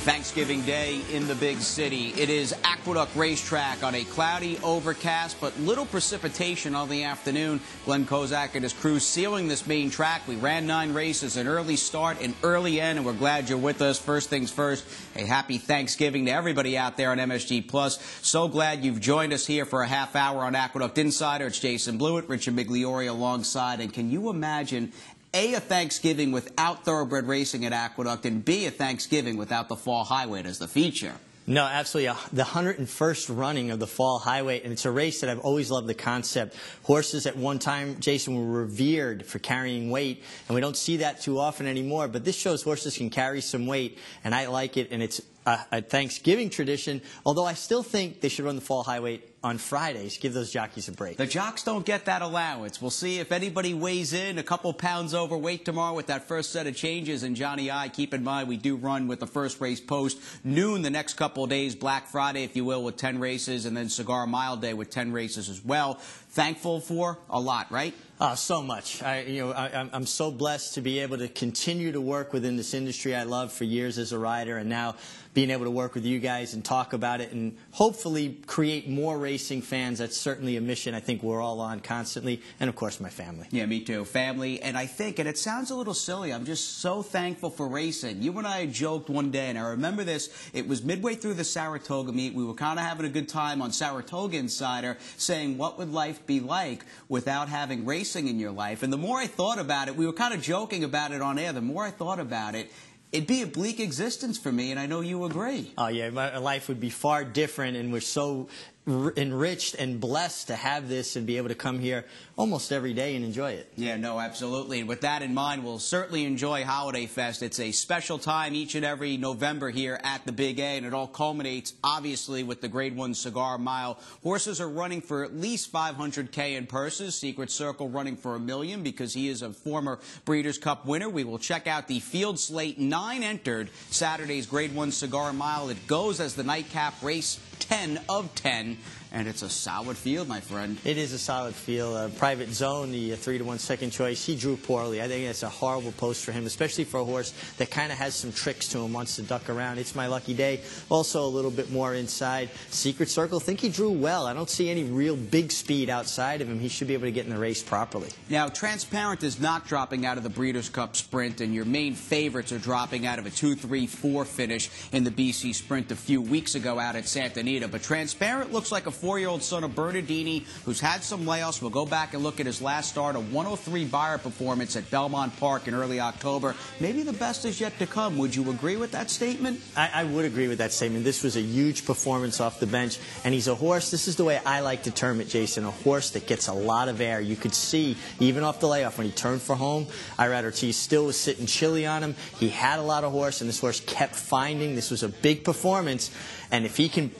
Thanksgiving Day in the big city. It is Aqueduct Racetrack on a cloudy, overcast, but little precipitation on the afternoon. Glenn Kozak and his crew sealing this main track. We ran 9 races, an early start, an early end, and we're glad you're with us. First things first, a happy Thanksgiving to everybody out there on MSG Plus. So glad you've joined us here for a half hour on Aqueduct Insider. It's Jason Blewitt, Richard Migliore alongside, and can you imagine A, Thanksgiving without thoroughbred racing at Aqueduct, and B, a Thanksgiving without the Fall Highway as the feature? No, absolutely. The 101st running of the Fall Highway, and it's a race that I've always loved the concept. Horses at one time, Jason, were revered for carrying weight, and we don't see that too often anymore, but this shows horses can carry some weight, and I like it, and it's a Thanksgiving tradition, although I still think they should run the Fall Highway on Fridays. Give those jockeys a break. The jocks don't get that allowance. We'll see if anybody weighs in a couple pounds overweight tomorrow with that first set of changes. And Johnny I, keep in mind, we do run with the first race post noon the next couple of days, Black Friday, if you will, with 10 races, and then Cigar Mile Day with 10 races as well. Thankful for a lot, right? So much. I'm so blessed to be able to continue to work within this industry I love for years as a rider, and now being able to work with you guys and talk about it and hopefully create more racing fans. That's certainly a mission I think we're all on constantly, and of course my family. Yeah, me too. Family, and I think, and it sounds a little silly, I'm just so thankful for racing. You and I joked one day, and I remember this, it was midway through the Saratoga meet. We were kind of having a good time on Saratoga Insider saying, what would life be like without having racing in your life? And the more I thought about it, we were kind of joking about it on air, the more I thought about it, it'd be a bleak existence for me, and I know you agree. Oh, yeah, my life would be far different, and we're so enriched and blessed to have this and be able to come here almost every day and enjoy it. Yeah, no, absolutely. And with that in mind, we'll certainly enjoy Holiday Fest. It's a special time each and every November here at the Big A, and it all culminates, obviously, with the Grade 1 Cigar Mile. Horses are running for at least $500K in purses. Secret Circle running for $1 million because he is a former Breeders' Cup winner. We will check out the field slate. 9 entered Saturday's Grade 1 Cigar Mile. It goes as the nightcap race 10 of 10. And it's a solid field, my friend. It is a solid field. Private Zone, the 3-to-1 second choice, he drew poorly. I think that's a horrible post for him, especially for a horse that kind of has some tricks to him, wants to duck around. It's My Lucky Day. Also a little bit more inside. Secret Circle, I think he drew well. I don't see any real big speed outside of him. He should be able to get in the race properly. Now, Transparent is not dropping out of the Breeders' Cup Sprint, and your main favorites are dropping out of a 2-3-4 finish in the BC Sprint a few weeks ago out at Santa Anita. But Transparent looks like a 4-year-old son of Bernardini who's had some layoffs. We'll go back and look at his last start, a 103 Beyer performance at Belmont Park in early October. Maybe the best is yet to come. Would you agree with that statement? I would agree with that statement. This was a huge performance off the bench, and he's a horse, this is the way I like to term it, Jason, a horse that gets a lot of air. You could see, even off the layoff, when he turned for home, Irad Ortiz still was sitting chilly on him. He had a lot of horse, and this horse kept finding. This was a big performance, and if he can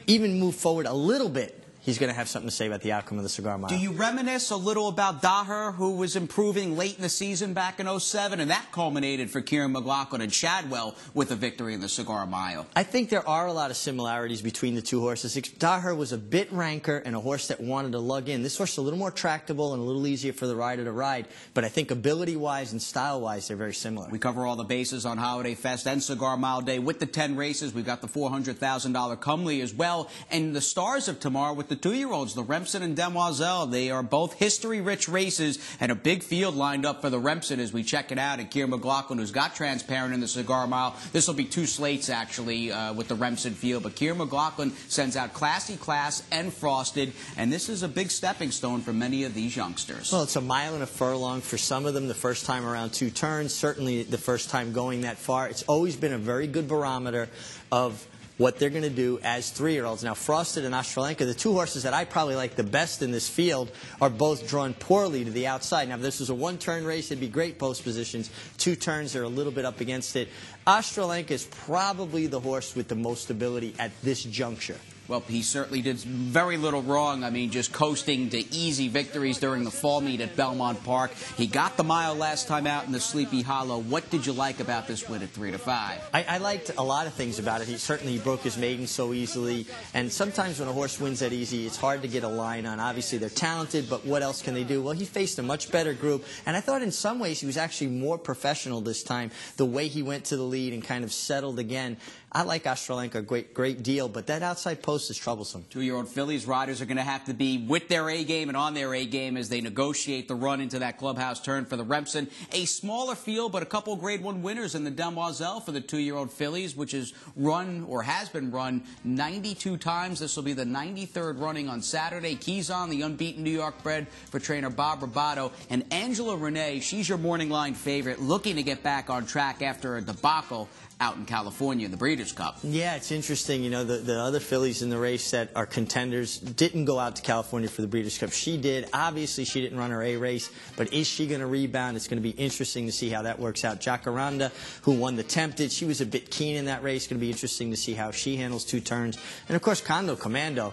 even move forward a little bit, he's going to have something to say about the outcome of the Cigar Mile. Do you reminisce a little about Daher, who was improving late in the season back in '07, and that culminated for Kieran McLaughlin and Shadwell with a victory in the Cigar Mile? I think there are a lot of similarities between the two horses. Daher was a bit ranker and a horse that wanted to lug in. This horse is a little more tractable and a little easier for the rider to ride, but I think ability-wise and style-wise, they're very similar. We cover all the bases on Holiday Fest and Cigar Mile Day with the 10 races. We've got the $400,000 Cumley as well, and the stars of tomorrow with the 2-year-olds, the Remsen and Demoiselle. They are both history-rich races, and a big field lined up for the Remsen as we check it out. And Kieran McLaughlin, who's got Transparent in the Cigar Mile. This will be 2 slates, actually, with the Remsen field. But Kieran McLaughlin sends out Classy Class and Frosted, and this is a big stepping stone for many of these youngsters. Well, it's a mile and a furlong for some of them, the first time around 2 turns, certainly the first time going that far. It's always been a very good barometer of what they're going to do as 3-year-olds. Now, Frosted and Australenka, the 2 horses that I probably like the best in this field, are both drawn poorly to the outside. Now, if this was a 1-turn race, it'd be great post positions. 2 turns, they're a little bit up against it. Australenka is probably the horse with the most ability at this juncture. Well, he certainly did very little wrong. I mean, just coasting to easy victories during the fall meet at Belmont Park. He got the mile last time out in the Sleepy Hollow. What did you like about this win at 3-5? I liked a lot of things about it. He certainly broke his maiden so easily. And sometimes when a horse wins that easy, it's hard to get a line on. Obviously, they're talented, but what else can they do? Well, he faced a much better group. And I thought in some ways he was actually more professional this time, the way he went to the lead and kind of settled again. I like Ostrolenko a great deal, but that outside post is troublesome. 2-year-old fillies riders are going to have to be with their A game and on their A game as they negotiate the run into that clubhouse turn for the Remsen. A smaller field, but a couple Grade 1 winners in the Demoiselle for the 2-year-old fillies, which is run or has been run 92 times. This will be the 93rd running on Saturday. Keyson, the unbeaten New York bred for trainer Bob Robato, and Angela Renee, she's your morning line favorite, looking to get back on track after a debacle out in California in the Breeders' Cup. Yeah, it's interesting. You know, the other fillies in the race that are contenders didn't go out to California for the Breeders' Cup. She did. Obviously, she didn't run her A race, but is she going to rebound? It's going to be interesting to see how that works out. Jacaranda, who won the Tempted, she was a bit keen in that race. Going to be interesting to see how she handles 2 turns. And, of course, Condo Commando.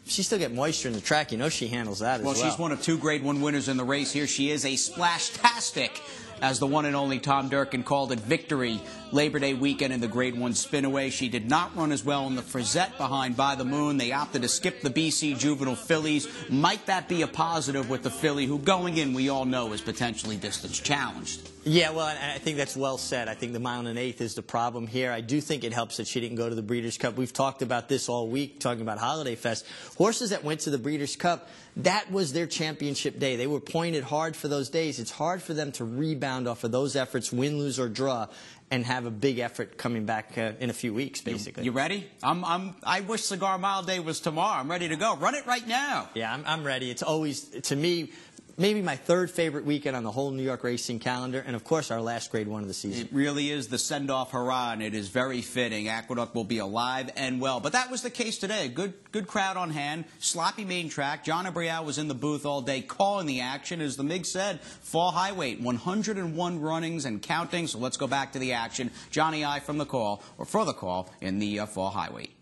She still get moisture in the track. You know she handles that as well. Well, she's one of 2 Grade 1 winners in the race. Here she is, a splash-tastic, as the one and only Tom Durkin called it, victory Labor Day weekend in the Grade 1 Spinaway. She did not run as well in the Frizette behind By the Moon. They opted to skip the BC Juvenile fillies. Might that be a positive with the filly who, going in, we all know is potentially distance challenged? Yeah, well, I think that's well said. I think the 1 1/8 is the problem here. I do think it helps that she didn't go to the Breeders' Cup. We've talked about this all week, talking about Holiday Fest. Horses that went to the Breeders' Cup, that was their championship day. They were pointed hard for those days. It's hard for them to rebound off of those efforts, win, lose, or draw, and have a big effort coming back in a few weeks, basically. You ready? I wish Cigar Mile Day was tomorrow. I'm ready to go. Run it right now. Yeah, I'm ready. It's always, to me, maybe my 3rd favorite weekend on the whole New York racing calendar, and of course our last Grade 1 of the season. It really is the send-off hurrah, and it is very fitting. Aqueduct will be alive and well. But that was the case today. Good crowd on hand. Sloppy main track. John Abrial was in the booth all day calling the action. As the MIG said, fall high weight, 101 runnings and counting. So let's go back to the action. Johnny I from the call, or for the call, in the fall high weight.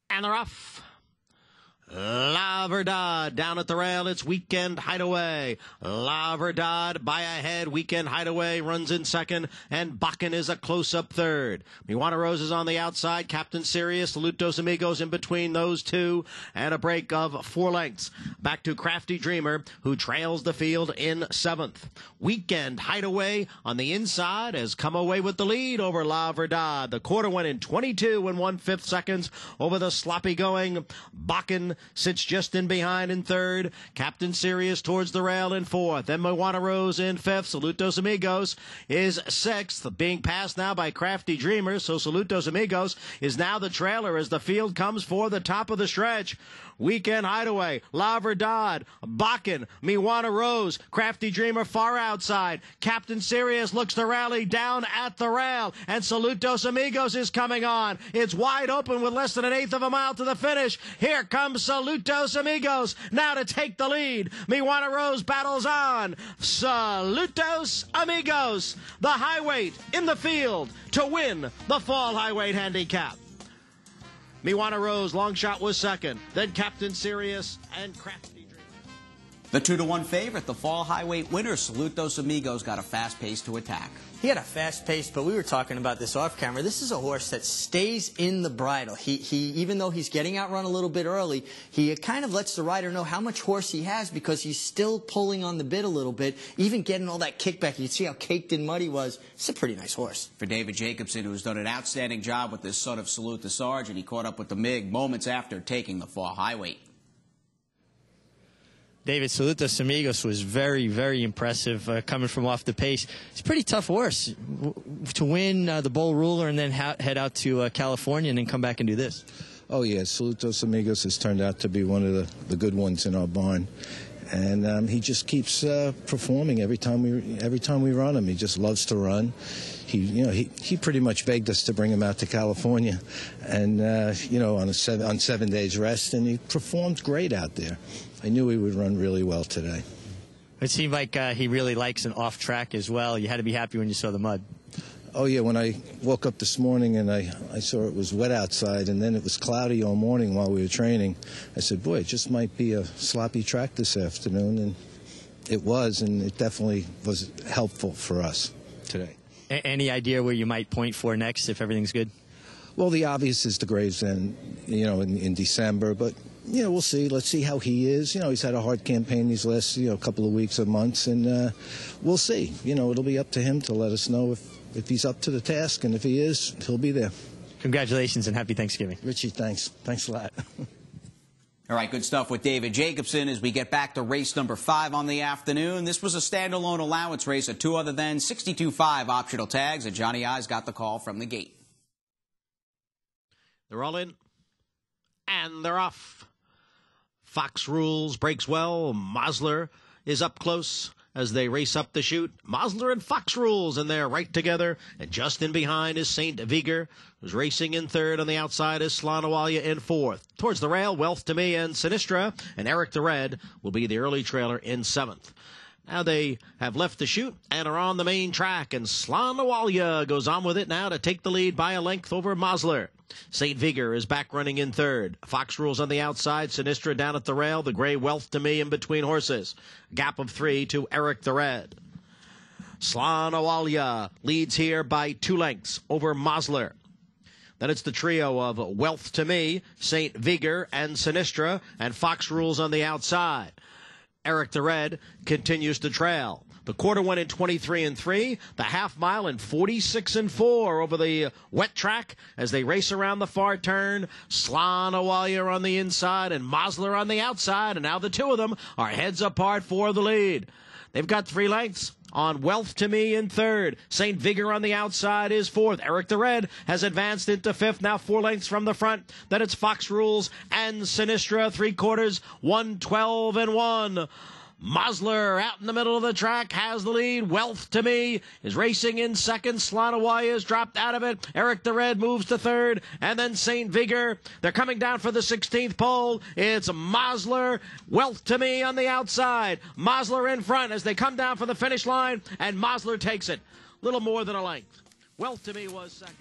And they're off. La Verdad down at the rail. It's Weekend Hideaway. La Verdad by a head. Weekend Hideaway runs in second, and Bakken is a close-up third. Miwana Rose is on the outside. Captain Sirius, Salute Dos Amigos in between those two, and a break of 4 lengths. Back to Crafty Dreamer, who trails the field in 7th. Weekend Hideaway on the inside has come away with the lead over La Verdad. The quarter went in 22 and 1/5 seconds over the sloppy-going Bakken. Sits just in behind in 3rd. Captain Sirius towards the rail in 4th. Then Miwana Rose in 5th. Salute Dos Amigos is 6th. Being passed now by Crafty Dreamers. So Salute Dos Amigos is now the trailer as the field comes for the top of the stretch. Weekend Hideaway, La Verdad, Bakken, Miwana Rose, Crafty Dreamer far outside. Captain Sirius looks to rally down at the rail, and Salute Dos Amigos is coming on. It's wide open with less than 1/8 of a mile to the finish. Here comes Salute Dos Amigos now to take the lead. Miwana Rose battles on. Salute Dos Amigos, the high weight in the field to win the fall high weight handicap. Miwana Rose, long shot was 2nd. Then Captain Sirius and Crafty Dreamer. The 2-1 favorite, the fall high weight winner, Salute Dos Amigos, got a fast pace to attack. He had a fast pace, but we were talking about this off camera. This is a horse that stays in the bridle. He even though he's getting outrun a little bit early, he kind of lets the rider know how much horse he has because he's still pulling on the bit a little bit, even getting all that kickback. You can see how caked in mud he was. It's a pretty nice horse. For David Jacobson, who's done an outstanding job with this son of Salute the Sergeant, he caught up with the MIG moments after taking the fall high weight. David, Salute Dos Amigos was very, very impressive coming from off the pace. It's a pretty tough horse to win the Bowl Ruler and then head out to California and then come back and do this. Oh, yeah. Salute Dos Amigos has turned out to be one of the good ones in our barn. And he just keeps performing every time we run him. He just loves to run. He pretty much begged us to bring him out to California, and on 7 days rest, and he performed great out there. I knew he would run really well today. It seemed like he really likes an off track as well. You had to be happy when you saw the mud. Oh, yeah, when I woke up this morning and I saw it was wet outside and then it was cloudy all morning while we were training, I said, boy, it just might be a sloppy track this afternoon. And it was, and it definitely was helpful for us today. Any idea where you might point for next if everything's good? Well, the obvious is the Gravesend, in December, but we'll see. Let's see how he is. He's had a hard campaign these last, couple of weeks or months, and we'll see. It'll be up to him to let us know if he's up to the task, and if he is, he'll be there. Congratulations and happy Thanksgiving. Richie, thanks. Thanks a lot. All right, good stuff with David Jacobson as we get back to race number 5 on the afternoon. This was a standalone allowance race at 2 other than 62.5 optional tags, and Johnny I's got the call from the gate. They're all in, and they're off. Fox Rules breaks well. Mosler is up close as they race up the chute. Mosler and Fox Rules, and they're right together. And just in behind is St. Viger, who's racing in third. On the outside is Slanawalia in fourth. Towards the rail, Wealth to Me and Sinistra, and Eric the Red will be the early trailer in seventh. Now they have left the chute and are on the main track, and Slanawalia goes on with it now to take the lead by a length over Mosler. St. Viger is back running in third. Fox Rules on the outside, Sinistra down at the rail, the gray Wealth to Me in between horses. Gap of 3 to Eric the Red. Slanawalia leads here by 2 lengths over Mosler. Then it's the trio of Wealth to Me, St. Viger, and Sinistra, and Fox Rules on the outside. Eric the Red continues to trail. The quarter went in 23-3, the half mile in 46-4 over the wet track as they race around the far turn. Slanawalia on the inside and Mosler on the outside, and now the two of them are heads apart for the lead. They've got 3 lengths on Wealth to Me in third. St. Viger on the outside is fourth. Eric the Red has advanced into fifth, now 4 lengths from the front. Then it's Fox Rules and Sinistra, 3/4, 1:12-1. Mosler out in the middle of the track has the lead. Wealth to Me is racing in second. Slanawalia has dropped out of it. Eric the Red moves to third. And then St. Viger. They're coming down for the 16th pole. It's Mosler. Wealth to Me on the outside. Mosler in front as they come down for the finish line. And Mosler takes it. Little more than a length. Wealth to Me was second.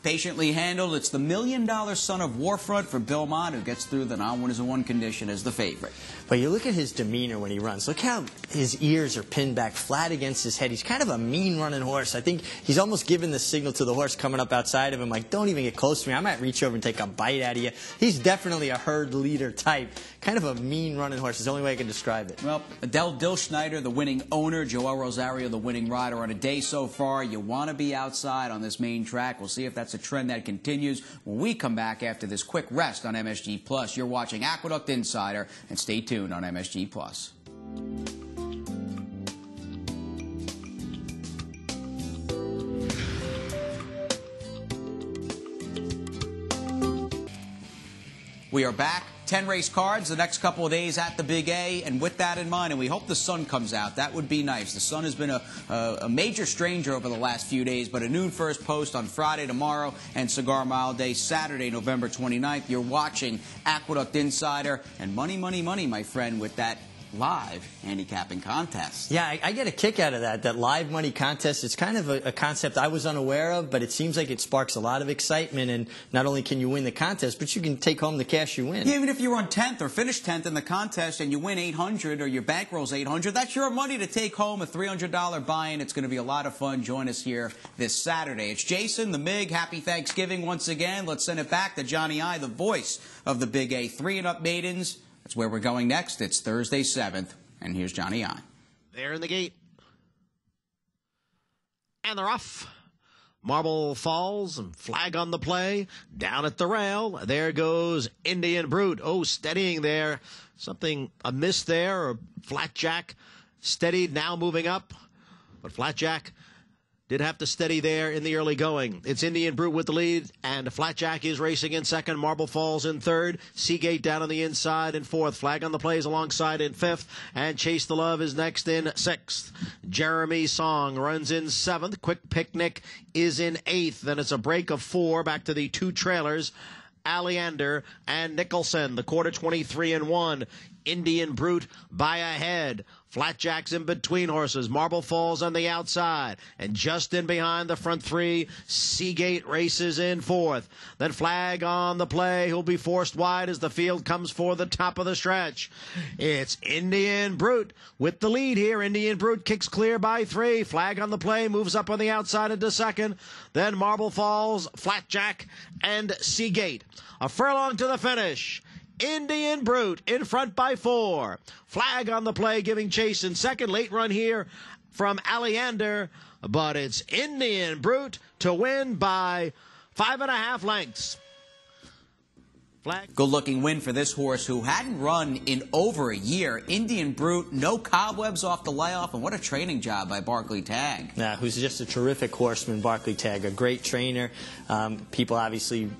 Patiently handled. It's the $1 Million Son of Warfront for Bill Mott, who gets through the non-winners-of-one condition as the favorite. But you look at his demeanor when he runs. Look how his ears are pinned back flat against his head. He's kind of a mean running horse. I think he's almost giving the signal to the horse coming up outside of him, like, don't even get close to me. I might reach over and take a bite out of you. He's definitely a herd leader type. Kind of a mean running horse is the only way I can describe it. Well, Adele Dilschneider, the winning owner, Joel Rosario, the winning rider on a day so far. You want to be outside on this main track. We'll see if that's a trend that continues when we come back after this quick rest on MSG+. You're watching Aqueduct Insider, and stay tuned on MSG+. We are back. 10 race cards the next couple of days at the Big A, and with that in mind, and we hope the sun comes out. That would be nice. The sun has been a major stranger over the last few days, but a noon first post on Friday, tomorrow, and Cigar Mile Day, Saturday, November 29th. You're watching Aqueduct Insider, and money, money, money, my friend, with that live handicapping contest. Yeah, I get a kick out of that live money contest. It's kind of a concept I was unaware of, but it seems like it sparks a lot of excitement, and not only can you win the contest, but you can take home the cash you win. Yeah, even if you run 10th or finish 10th in the contest and you win $800 or your bankroll's $800, that's your money to take home, a $300 buy-in. It's going to be a lot of fun. Join us here this Saturday. It's Jason, the Mig. Happy Thanksgiving once again. Let's send it back to Johnny I, the voice of the Big A. 3-and-up maidens. That's where we're going next. It's Thursday 7th, and here's Johnny I. They're in the gate. And they're off. Marble falls and flag on the play. Down at the rail. There goes Indian Brute. Oh, steadying there. Something amiss there. Or Flatjack steadied, now moving up. But Flatjack did have to steady there in the early going. It's Indian Brute with the lead, and Flatjack is racing in second. Marble Falls in third. Seagate down on the inside in fourth. Flag on the plays alongside in fifth, and Chase the Love is next in sixth. Jeremy Song runs in seventh. Quick Picnic is in eighth. Then it's a break of 4 back to the 2 trailers. Aleander and Nicholson, the quarter 23-1. Indian Brute by a head. Flatjacks in between horses. Marble Falls on the outside. And just in behind the front three, Seagate races in fourth. Then Flag on the play, who'll be forced wide as the field comes for the top of the stretch. It's Indian Brute with the lead here. Indian Brute kicks clear by 3. Flag on the play, moves up on the outside into second. Then Marble Falls, Flatjack, and Seagate. A furlong to the finish. Indian Brute in front by 4. Flag on the play giving chase in second. Late run here from Aleander, but it's Indian Brute to win by 5.5 lengths. Flag. Good-looking win for this horse who hadn't run in over a year. Indian Brute, no cobwebs off the layoff, and what a training job by Barclay Tagg. Yeah, who's just a terrific horseman, Barclay Tagg, a great trainer. People obviously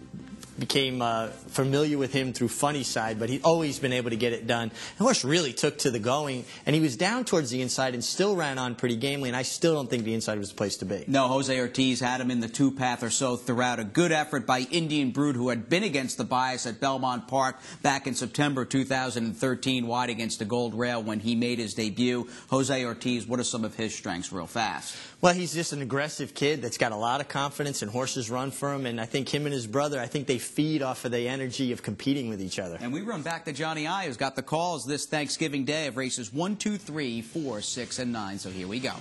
became familiar with him through Funny Side, but he's always been able to get it done. The horse really took to the going, and he was down towards the inside and still ran on pretty gamely, and I still don't think the inside was the place to be. No, Jose Ortiz had him in the two-path or so throughout. A good effort by Indian Brute, who had been against the bias at Belmont Park back in September 2013, wide against the Gold Rail when he made his debut. Jose Ortiz, what are some of his strengths real fast? Well, he's just an aggressive kid that's got a lot of confidence, and horses run for him, and I think him and his brother, I think they feed off of the energy of competing with each other. And we run back to Johnny I, who's got the calls this Thanksgiving Day of races 1, 2, 3, 4, 6, and 9. So here we go.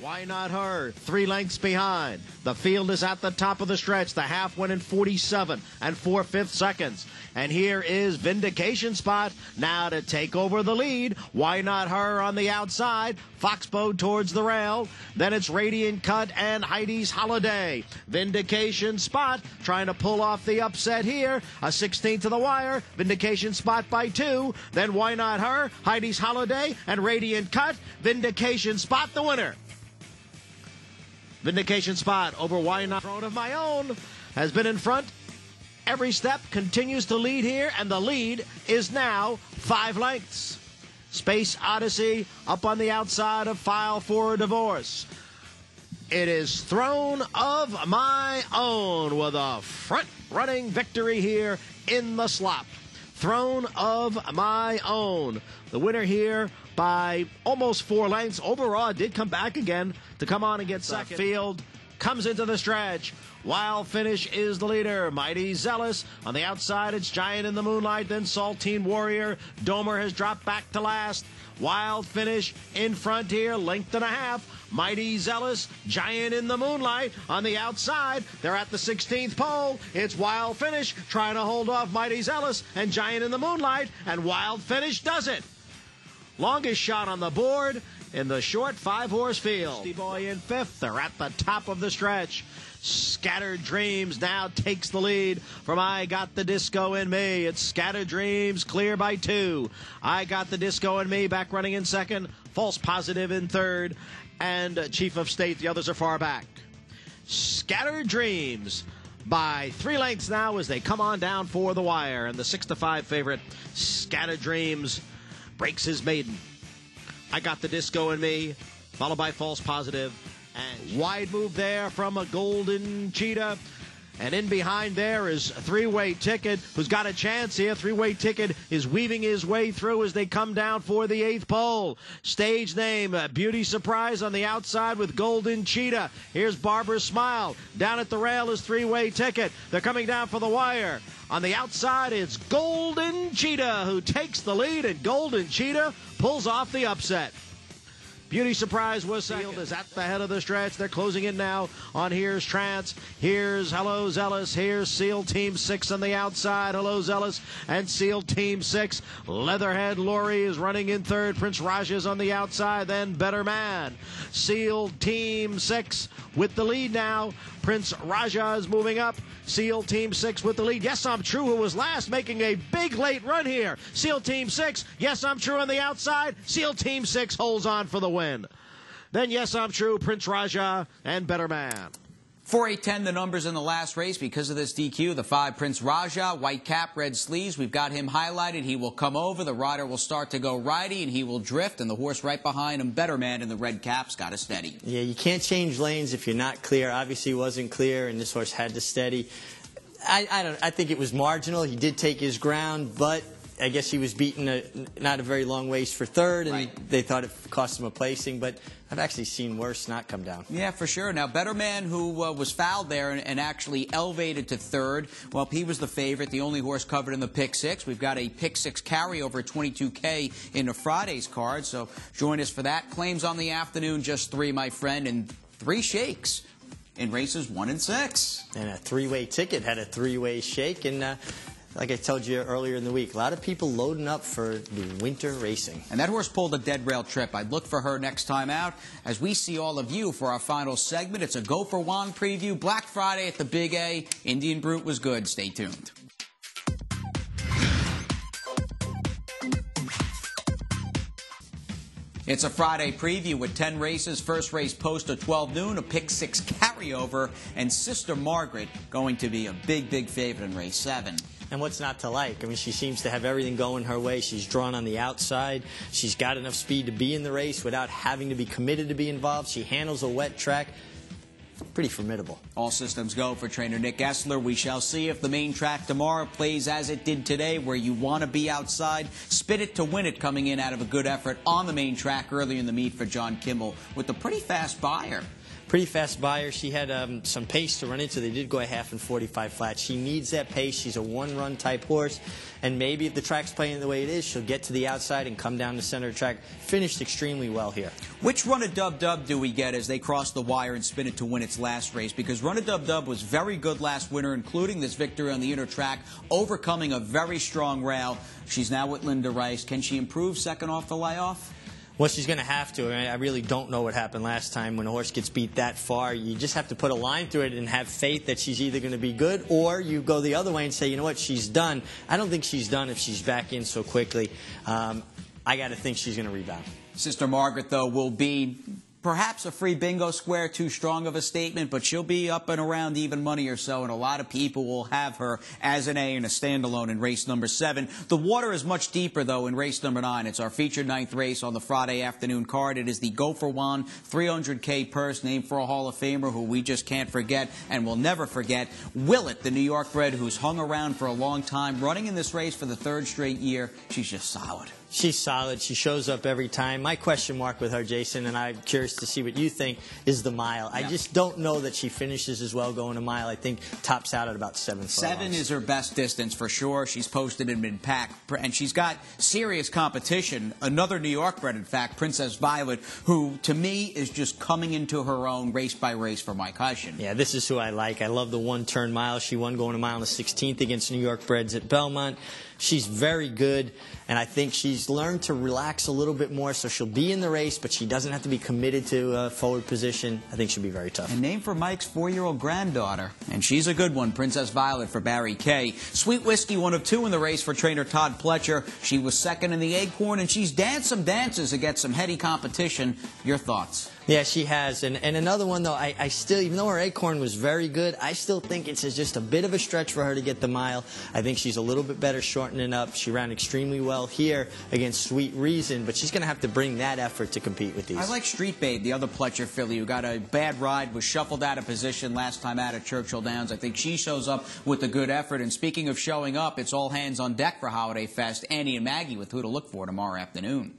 Why Not Her? 3 lengths behind. The field is at the top of the stretch. The half went in 47 and 4/5 seconds. And here is Vindication Spot now to take over the lead. Why Not Her on the outside. Foxbow towards the rail. Then it's Radiant Cut and Heidi's Holiday. Vindication Spot trying to pull off the upset here. A 16th to the wire. Vindication Spot by 2. Then Why Not Her, Heidi's Holiday, and Radiant Cut. Vindication Spot the winner. Vindication Spot over Why Not Throne of My Own has been in front every step, continues to lead here, and the lead is now 5 lengths. Space Odyssey up on the outside of File for Divorce. It is Throne of My Own with a front-running victory here in the slop. Throne of My Own. The winner here by almost 4 lengths. Overall, it did come back again to come on and get second. Field comes into the stretch. Wild Finish is the leader. Mighty Zealous. On the outside, it's Giant in the Moonlight, then Saltine Warrior. Domer has dropped back to last. Wild Finish in front here, length and a half. Mighty Zealous, Giant in the Moonlight. On the outside, they're at the 16th pole. It's Wild Finish trying to hold off Mighty Zealous and Giant in the Moonlight, and Wild Finish does it. Longest shot on the board in the short 5-horse field. Rusty Boy in 5th. They're at the top of the stretch. Scattered Dreams now takes the lead from I Got the Disco in Me. It's Scattered Dreams clear by 2. I Got the Disco in Me back running in second. False Positive in third. And Chief of State, the others are far back. Scattered Dreams by 3 lengths now as they come on down for the wire. And the 6-5 favorite, Scattered Dreams, breaks his maiden. I Got the Disco in Me, followed by False Positive. And wide move there from a Golden Cheetah. And in behind there is a 3-way Ticket, who's got a chance here. 3-way Ticket is weaving his way through as they come down for the 8th pole. Stage name, Beauty Surprise on the outside with Golden Cheetah. Here's Barbara's Smile. Down at the rail is 3-way Ticket. They're coming down for the wire. On the outside, it's Golden Cheetah who takes the lead, and Golden Cheetah pulls off the upset. Beauty Surprise was second. Is at the head of the stretch. They're closing in now on Here's Trance. Here's Hello Zealous. Here's SEAL Team 6 on the outside. Hello Zealous and SEAL Team 6. Leatherhead Lori is running in third. Prince Raja's on the outside. Then Better Man. SEAL Team 6 with the lead now. Prince Raja is moving up. SEAL Team 6 with the lead. Yes, I'm True, who was last, making a big late run here. SEAL Team 6. Yes, I'm True on the outside. SEAL Team 6 holds on for the win. Then Yes, I'm True, Prince Raja, and Better Man. 4-8-10 the numbers in the last race because of this DQ. The 5 Prince Raja, white cap, red sleeves. We've got him highlighted. He will come over. The rider will start to go righty, and he will drift. And the horse right behind him, Better Man in the red cap's got to steady. Yeah, you can't change lanes if you're not clear. Obviously, he wasn't clear, and this horse had to steady. I think it was marginal. He did take his ground, but I guess he was beaten not a very long ways for third, and they thought it cost him a placing, but I've actually seen worse not come down. Yeah, for sure. Now, Better Man, who was fouled there and actually elevated to third, well, he was the favorite, the only horse covered in the pick six. We've got a pick six carryover at 22K in the Friday's card, so join us for that. Claims on the afternoon, just 3, my friend, and 3 shakes in races 1 and 6. And a 3-way ticket had a 3-way shake, and like I told you earlier in the week, a lot of people loading up for the winter racing. And that horse pulled a dead rail trip. I'd look for her next time out. As we see all of you for our final segment, it's a Go for Juan preview. Black Friday at the Big A. Indian Brute was good. Stay tuned. It's a Friday preview with 10 races. First race post at 12 noon, a pick six carryover, and Sister Margaret going to be a big, big favorite in race 7. And what's not to like? I mean, she seems to have everything going her way. She's drawn on the outside. She's got enough speed to be in the race without having to be committed to be involved. She handles a wet track. Pretty formidable. All systems go for trainer Nick Essler. We shall see if the main track tomorrow plays as it did today, where you want to be outside. Spit it to win it, coming in out of a good effort on the main track early in the meet for John Kimball with a pretty fast buyer. Pretty fast buyer. She had some pace to run into. They did go a half and 45 flat. She needs that pace. She's a one-run type horse. And maybe if the track's playing the way it is, she'll get to the outside and come down the center of the track. Finished extremely well here. Which Run-A-Dub-Dub do we get as they cross the wire and spin it to win its last race? Because Run-A-Dub-Dub was very good last winter, including this victory on the inner track, overcoming a very strong rail. She's now with Linda Rice. Can she improve second off the layoff? Well, she's going to have to. I really don't know what happened last time when a horse gets beat that far. You just have to put a line through it and have faith that she's either going to be good, or you go the other way and say, you know what, she's done. I don't think she's done if she's back in so quickly. I got to think she's going to rebound. Sister Margaret, though, will be perhaps a free bingo square, too strong of a statement, but she'll be up and around even money or so, and a lot of people will have her as an A and a standalone in race number 7. The water is much deeper, though, in race number 9. It's our featured 9th race on the Friday afternoon card. It is the Go for Juan 300K purse, named for a Hall of Famer who we just can't forget and will never forget. Blewitt, the New York bred who's hung around for a long time, running in this race for the 3rd straight year. She's just solid. She's solid. She shows up every time. My question mark with her, Jason, and I'm curious to see what you think, is the mile. I just don't know that she finishes as well going a mile. I think tops out at about 7 furlongs. 7 is her best distance for sure. She's posted in mid-pack, and she's got serious competition. Another New York bred, in fact, Princess Violet, who to me is just coming into her own race by race for Mike Hushin. Yeah, this is who I like. I love the one-turn mile. She won going a mile and the 16th against New York breds at Belmont. She's very good, and I think she's learned to relax a little bit more, so she'll be in the race, but she doesn't have to be committed to a forward position. I think she'll be very tough. And named for Mike's 4-year-old granddaughter, and she's a good one, Princess Violet for Barry Kay. Sweet Whiskey, 1 of 2 in the race for trainer Todd Pletcher. She was second in the Acorn, and she's danced some dances against some heady competition. Your thoughts? Yeah, she has. And another one, though, I still, even though her Acorn was very good, I still think it's just a bit of a stretch for her to get the mile. I think she's a little bit better shortening up. She ran extremely well here against Sweet Reason, but she's going to have to bring that effort to compete with these. I like Street Babe, the other Pletcher filly who got a bad ride, was shuffled out of position last time out at Churchill Downs. I think she shows up with a good effort. And speaking of showing up, it's all hands on deck for Holiday Fest. Annie and Maggie with who to look for tomorrow afternoon.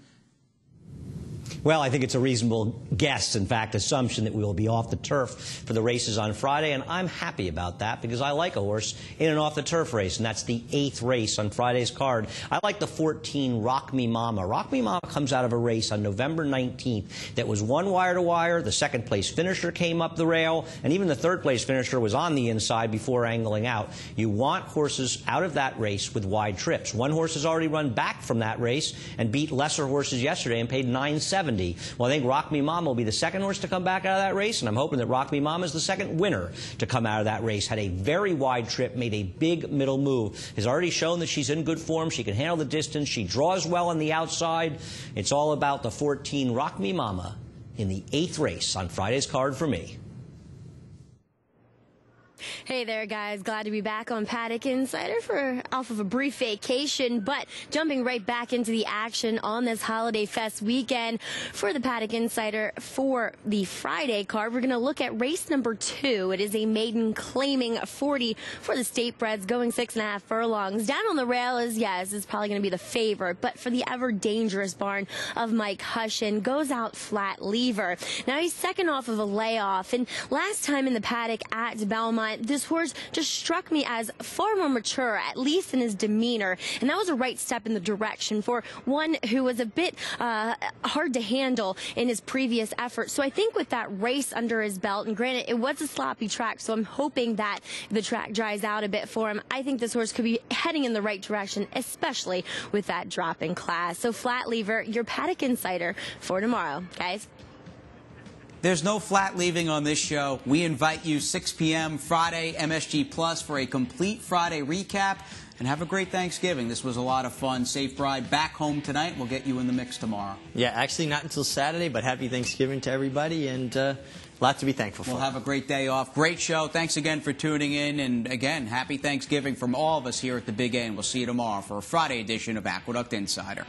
Well, I think it's a reasonable guess, in fact, assumption that we will be off the turf for the races on Friday, and I'm happy about that because I like a horse in an off-the-turf race, and that's the 8th race on Friday's card. I like the 14 Rock Me Mama. Rock Me Mama comes out of a race on November 19th that was 1 wire-to-wire. The second-place finisher came up the rail, and even the third-place finisher was on the inside before angling out. You want horses out of that race with wide trips. One horse has already run back from that race and beat lesser horses yesterday and paid $9.70. Well, I think Rock Me Mama will be the second horse to come back out of that race, and I'm hoping that Rock Me Mama is the second winner to come out of that race. Had a very wide trip, made a big middle move, has already shown that she's in good form. She can handle the distance. She draws well on the outside. It's all about the 14 Rock Me Mama in the 8th race on Friday's card for me. Hey there, guys. Glad to be back on Aqueduct Insider off of a brief vacation, but jumping right back into the action on this Holiday Fest weekend for the Aqueduct Insider for the Friday card. We're going to look at race number 2. It is a maiden claiming 40 for the State Breds, going 6.5 furlongs. Down on the rail is probably going to be the favorite, but for the ever dangerous barn of Mike Hushin, goes out Flat Lever. Now he's second off of a layoff, and last time in the paddock at Belmont, this horse just struck me as far more mature, at least in his demeanor, and that was a right step in the direction for one who was a bit hard to handle in his previous effort. So I think with that race under his belt, and granted it was a sloppy track, so I'm hoping that the track dries out a bit for him, I think this horse could be heading in the right direction, especially with that drop in class. So Flat Lever, your Aqueduct Insider for tomorrow, guys. There's no flat leaving on this show. We invite you 6 p.m. Friday, MSG Plus, for a complete Friday recap. And have a great Thanksgiving. This was a lot of fun. Safe ride back home tonight. We'll get you in the mix tomorrow. Yeah, actually not until Saturday, but happy Thanksgiving to everybody, and a lot to be thankful for. We'll have a great day off. Great show. Thanks again for tuning in. And again, happy Thanksgiving from all of us here at the Big A. And we'll see you tomorrow for a Friday edition of Aqueduct Insider.